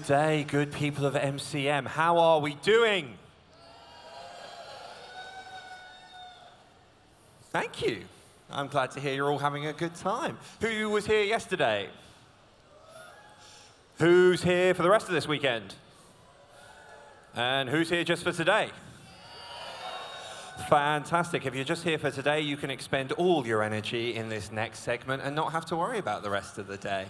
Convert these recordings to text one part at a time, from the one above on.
day, good people of MCM. How are we doing? Thank you. I'm glad to hear you're all having a good time. Who was here yesterday? Who's here for the rest of this weekend? And who's here just for today? Fantastic. If you're just here for today, you can expend all your energy in this next segment and not have to worry about the rest of the day.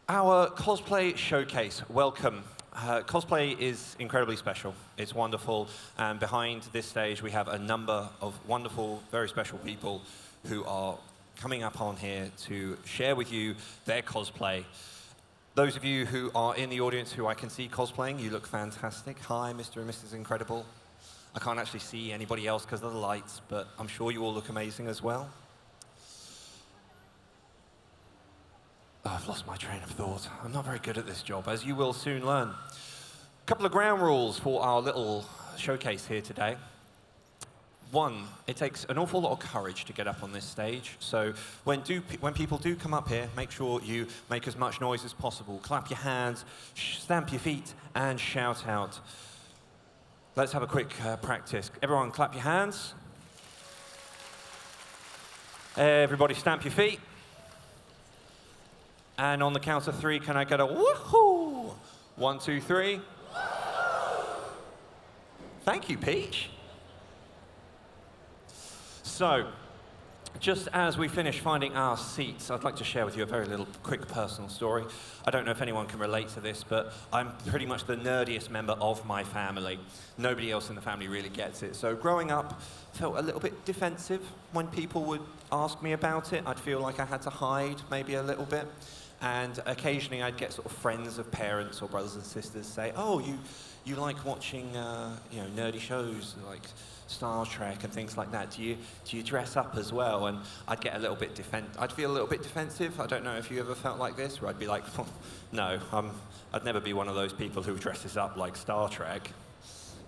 Our Cosplay Showcase, welcome. Cosplay is incredibly special. It's wonderful. And behind this stage, we have a number of wonderful, very special people who are coming up on here to share with you their cosplay. Those of you who are in the audience who I can see cosplaying, you look fantastic. Hi, Mr. and Mrs. Incredible. I can't actually see anybody else because of the lights, but I'm sure you all look amazing as well. Oh, I've lost my train of thought. I'm not very good at this job, as you will soon learn. A couple of ground rules for our little showcase here today. One, it takes an awful lot of courage to get up on this stage. So when people do come up here, make sure you make as much noise as possible. Clap your hands, stamp your feet, and shout out. Let's have a quick practice. Everyone clap your hands. Everybody stamp your feet. And on the count of 3, can I get a woohoo? 1, 2, 3. Thank you, Peach. So, just as we finish finding our seats, I'd like to share with you a very little quick personal story. I don't know if anyone can relate to this, but I'm pretty much the nerdiest member of my family. Nobody else in the family really gets it. So growing up, I felt a little bit defensive when people would ask me about it. I'd feel like I had to hide maybe a little bit. And occasionally I'd get sort of friends of parents or brothers and sisters say, oh, you like watching nerdy shows like Star Trek and things like that. Do you dress up as well? And I'd get a little bit I'd feel a little bit defensive. I don't know if you ever felt like this, where I'd be like, oh, no, I'd never be one of those people who dresses up like Star Trek.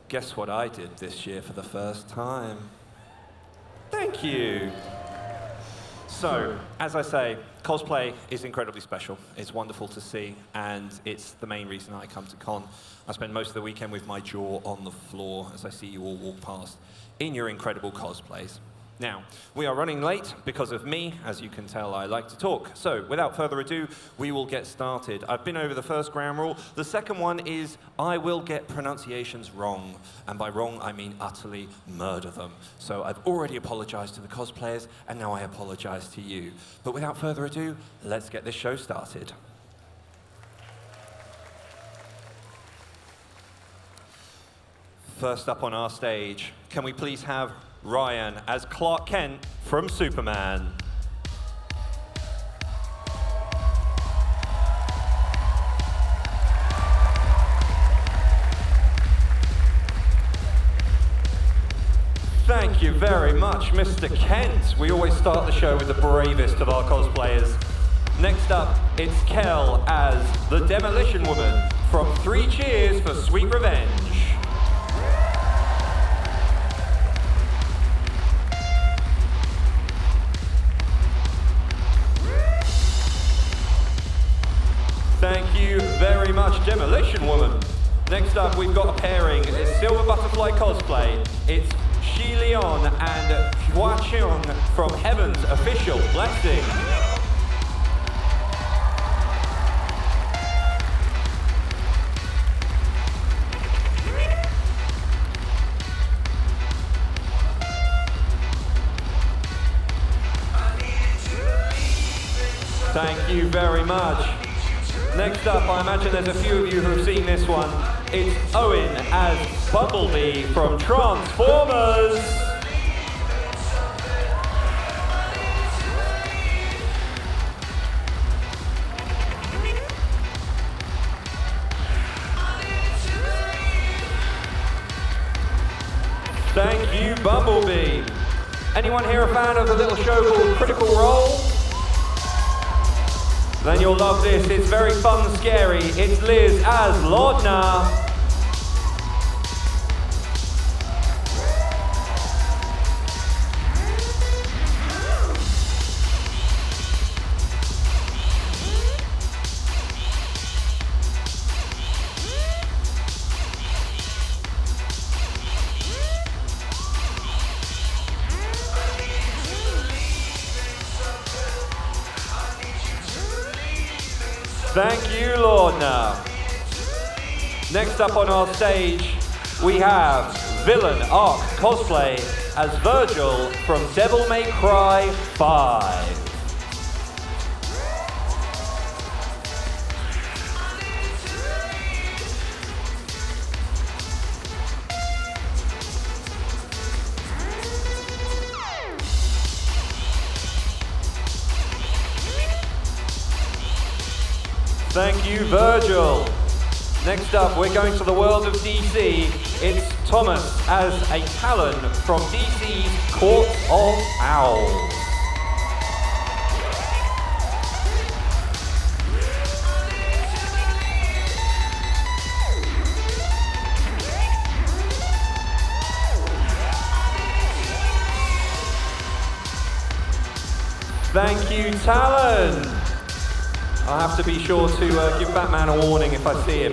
Guess what I did this year for the first time? Thank you. So, as I say, cosplay is incredibly special. It's wonderful to see, and it's the main reason I come to con. I spend most of the weekend with my jaw on the floor as I see you all walk past in your incredible cosplays. Now, we are running late because of me. As you can tell, I like to talk. So, without further ado, we will get started. I've been over the first ground rule. The second one is I will get pronunciations wrong. And by wrong, I mean utterly murder them. So I've already apologized to the cosplayers, and now I apologize to you. But without further ado, let's get this show started. First up on our stage, can we please have Ryan as Clark Kent from Superman. Thank you very much, Mr. Kent. We always start the show with the bravest of our cosplayers. Next up, it's Kel as the Demolition Woman from 3 Cheers for Sweet Revenge. Thank you very much, Demolition Woman. Next up, we've got a pairing. It's Silver Butterfly Cosplay. It's Shi Leon and Hua Cheong from Heaven's Official Blessing. Thank you very much. Next up, I imagine there's a few of you who have seen this one. It's Owen as Bumblebee from Transformers. Thank you, Bumblebee. Anyone here a fan of the little show called Critical Role? Then you'll love this. It's very fun and scary. It's Liz as Lordna. Thank you, Lorna. Next up on our stage, we have Villain Arc Cosplay as Virgil from Devil May Cry 5. Thank you, Virgil. Next up, we're going to the world of DC. It's Thomas as a Talon from DC's Court of Owls. Thank you, Talon. I'll have to be sure to give Batman a warning if I see him.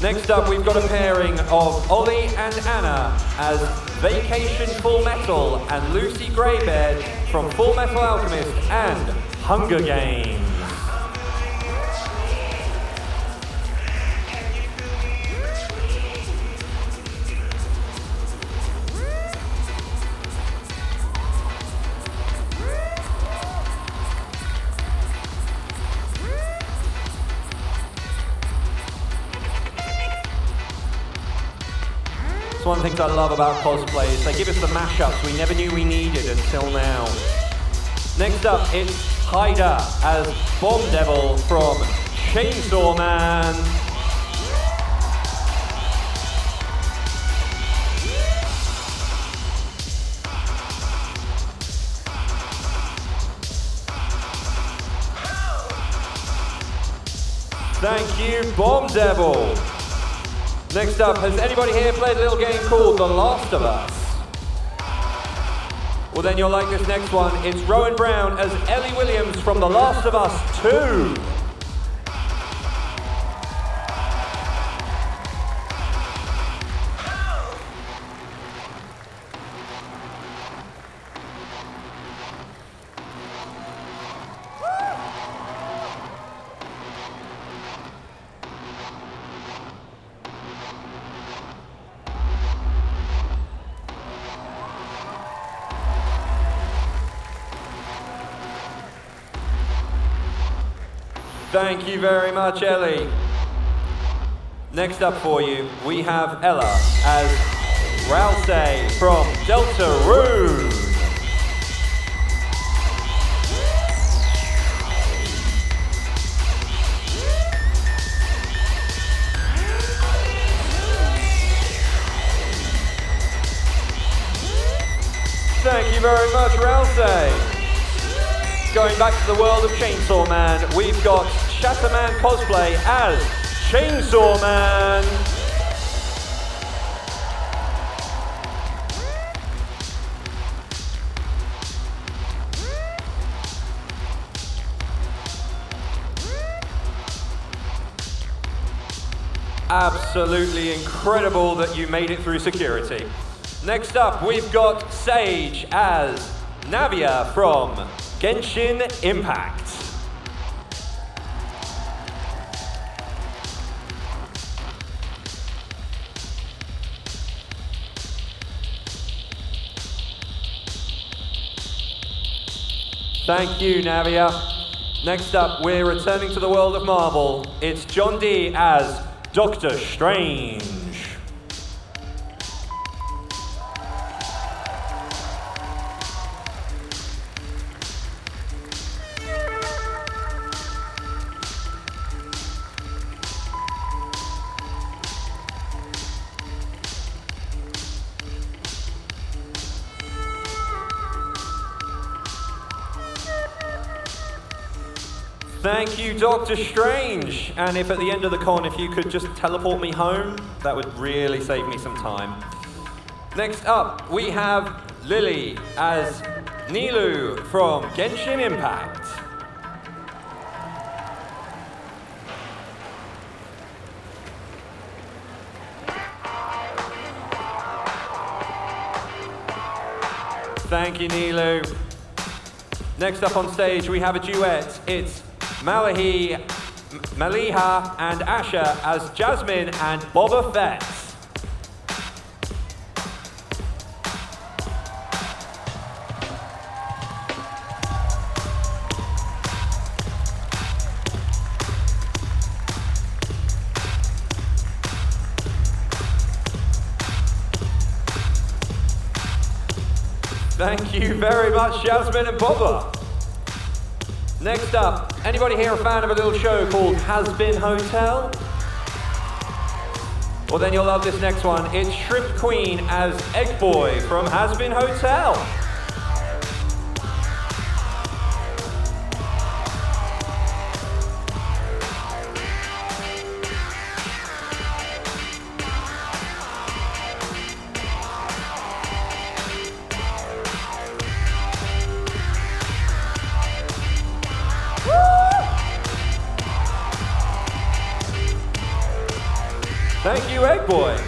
Next up, we've got a pairing of Ollie and Anna as Vacation Full Metal and Lucy Greybeard from Full Metal Alchemist and Hunger Games. It's one of the things I love about cosplay is they give us the mashups we never knew we needed until now. Next up, it's Haida as Bomb Devil from Chainsaw Man. Thank you, Bomb Devil. Next up, has anybody here played a little game called The Last of Us? Well, then you'll like this next one. It's Rowan Brown as Ellie Williams from The Last of Us 2. Thank you very much, Ellie. Next up for you, we have Ella as Rousey from Deltarune. Thank you very much, Rousey. Going back to the world of Chainsaw Man, we've got Shatterman Cosplay as Chainsaw Man. Absolutely incredible that you made it through security. Next up, we've got Sage as Navia from Genshin Impact. Thank you, Navia. Next up, we're returning to the world of Marvel. It's John D as Doctor Strange. Thank you, Doctor Strange. And if at the end of the con, if you could just teleport me home, that would really save me some time. Next up, we have Lily as Nilu from Genshin Impact. Thank you, Nilu. Next up on stage, we have a duet. It's Malahi Maliha and Asha as Jasmine and Boba Fett. Thank you very much, Jasmine and Boba. Next up, anybody here a fan of a little show called Has Been Hotel? Well, then you'll love this next one. It's Shrimp Queen as Egg Boy from Has Been Hotel. Thank you, Egg Boy.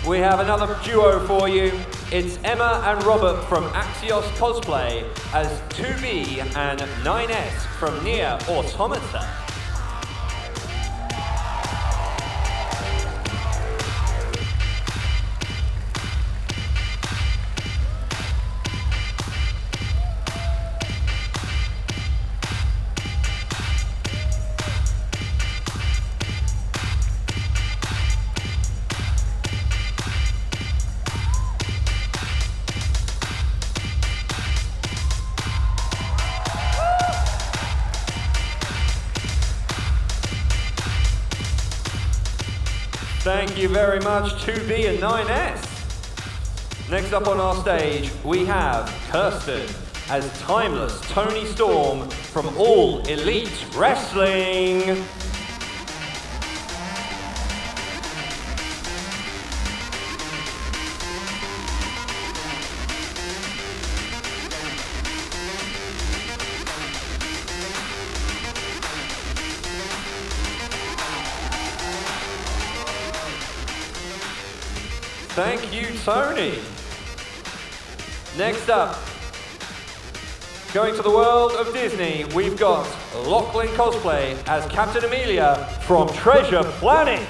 We have another duo for you. It's Emma and Robert from Axios Cosplay as 2B and 9S from Nier Automata. Thank you very much, 2B and 9S. Next up on our stage, we have Kirsten as Timeless Tony Storm from All Elite Wrestling. Thank you, Tony. Next up, going to the world of Disney, we've got Lachlan Cosplay as Captain Amelia from Treasure Planet.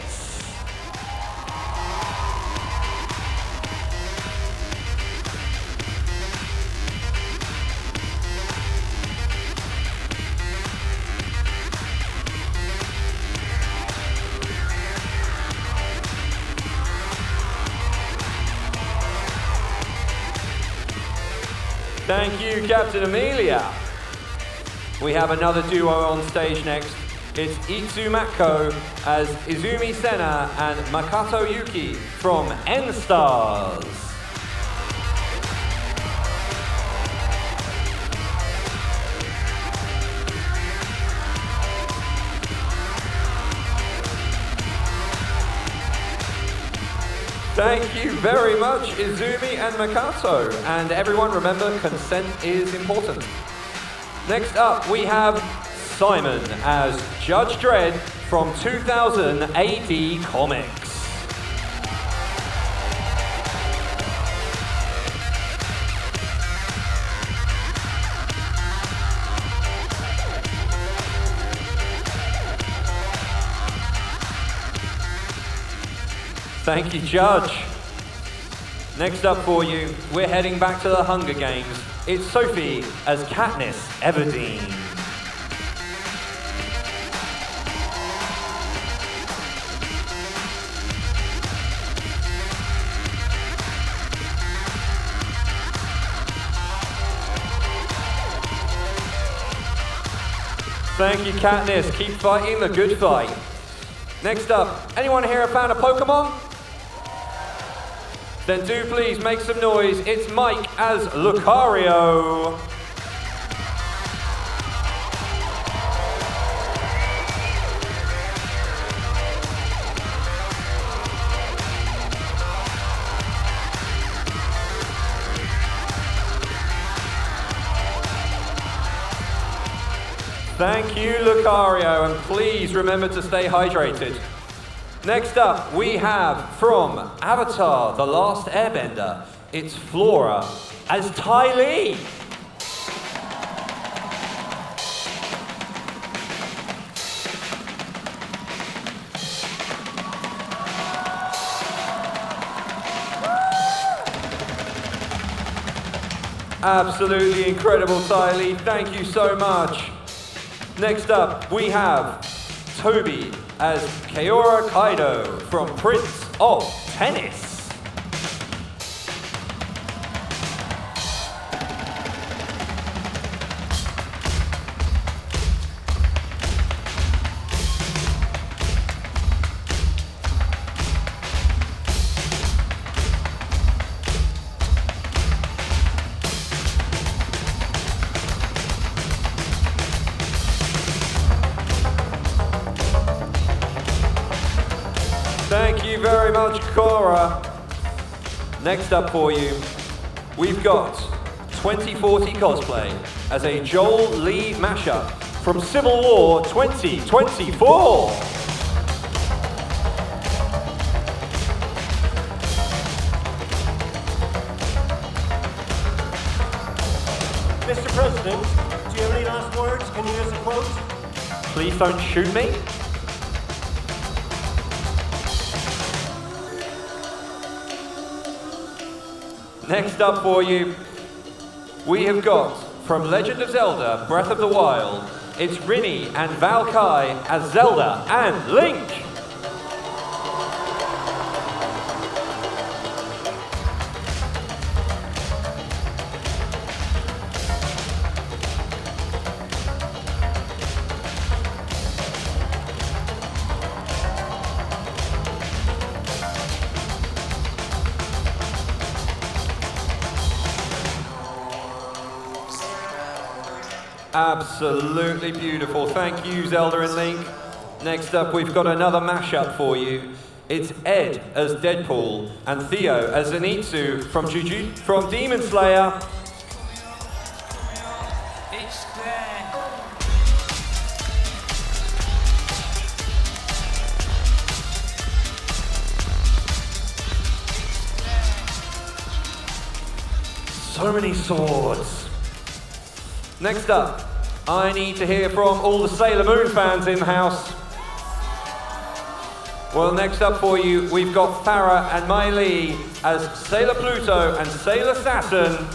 Thank you, Captain Amelia. We have another duo on stage next. It's Itsu Mako as Izumi Sena and Makato Yuki from N-Stars. Thank you very much, Izumi and Makato. And everyone, remember, consent is important. Next up, we have Simon as Judge Dredd from 2000 AD Comics. Thank you, Judge. Next up for you, we're heading back to the Hunger Games. It's Sophie as Katniss Everdeen. Thank you, Katniss. Keep fighting the good fight. Next up, anyone here a fan of Pokemon? Then do please make some noise. It's Mike as Lucario. Thank you, Lucario, and please remember to stay hydrated. Next up, we have from Avatar: The Last Airbender, it's Flora as Ty Lee. Absolutely incredible, Tylee. Thank you so much. Next up, we have Toby as Kaora Kaido from Prince of Tennis. Thank you very much, Cora. Next up for you, we've got 2040 Cosplay as a Joel Lee mashup from Civil War 2024. Mr. President, do you have any last words? Can you use a quote? Please don't shoot me. Next up for you, we have got, from Legend of Zelda, Breath of the Wild, it's Rini and Valkai as Zelda and Link. Absolutely beautiful. Thank you, Zelda and Link. Next up, we've got another mashup for you. It's Ed as Deadpool and Theo as Zenitsu from Demon Slayer. So many swords. Next up, I need to hear from all the Sailor Moon fans in the house. Well, next up for you, we've got Farah and Mai Lee as Sailor Pluto and Sailor Saturn.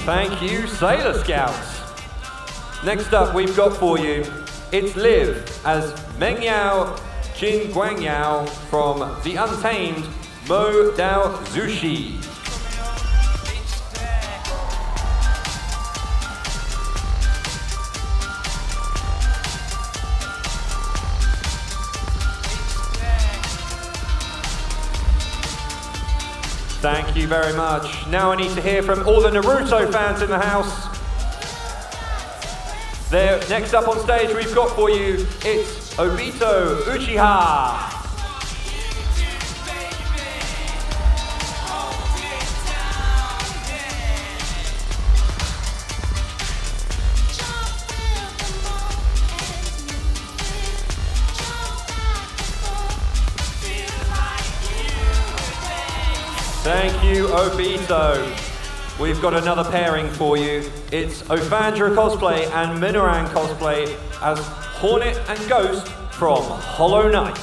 Thank you, Sailor Scouts. Next up, we've got for you, it's Liv as Meng Yao Jin Guang Yao from The Untamed Mo Dao Zushi. Thank you very much. Now I need to hear from all the Naruto fans in the house. There, next up on stage we've got for you, it's Obito Uchiha. Thank you, Obito. We've got another pairing for you. It's Ophandra Cosplay and Minoran Cosplay as Hornet and Ghost from Hollow Knight.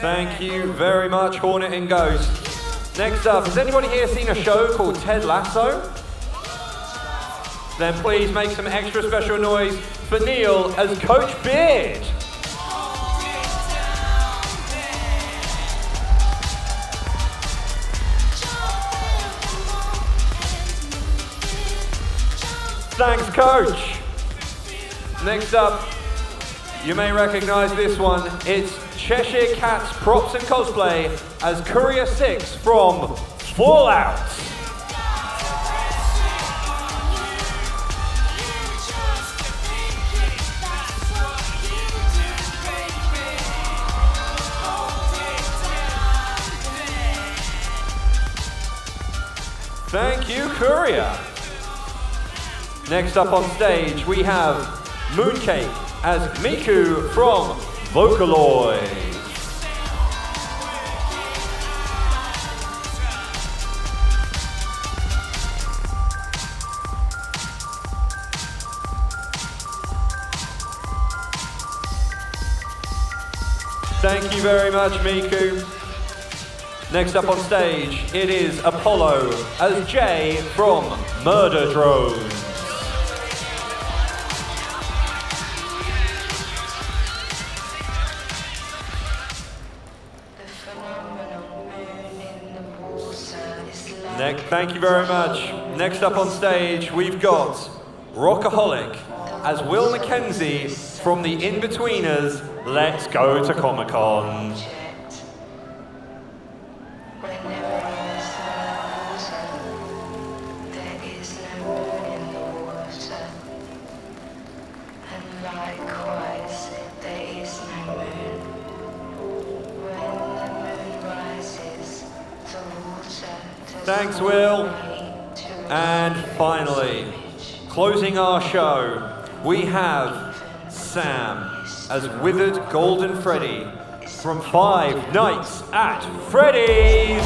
Thank you very much, Hornet and Ghost. Next up, has anybody here seen a show called Ted Lasso? Then please make some extra special noise for Neil as Coach Beard. Thanks, Coach. Next up, you may recognize this one. It's Cheshire Cat's Props and Cosplay as Courier 6 from Fallout. Thank you, Courier. Next up on stage, we have Mooncake as Miku from Vocaloid. Thank you very much, Miku. Next up on stage, it is Apollo as Jay from Murder Drones. Thank you very much. Next up on stage, we've got Rockaholic as Will Mackenzie from the In-Betweeners. Let's go to Comic Con. Thanks, Will. And finally, closing our show, we have Sam as Withered Golden Freddy from Five Nights at Freddy's.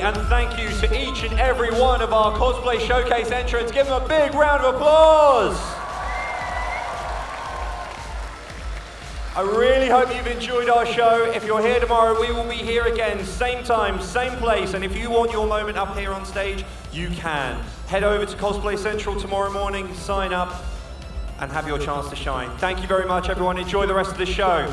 And thank you to each and every one of our Cosplay Showcase entrants. Give them a big round of applause. I really hope you've enjoyed our show. If you're here tomorrow, we will be here again, same time, same place. And if you want your moment up here on stage, you can. Head over to Cosplay Central tomorrow morning, sign up, and have your chance to shine. Thank you very much, everyone. Enjoy the rest of the show.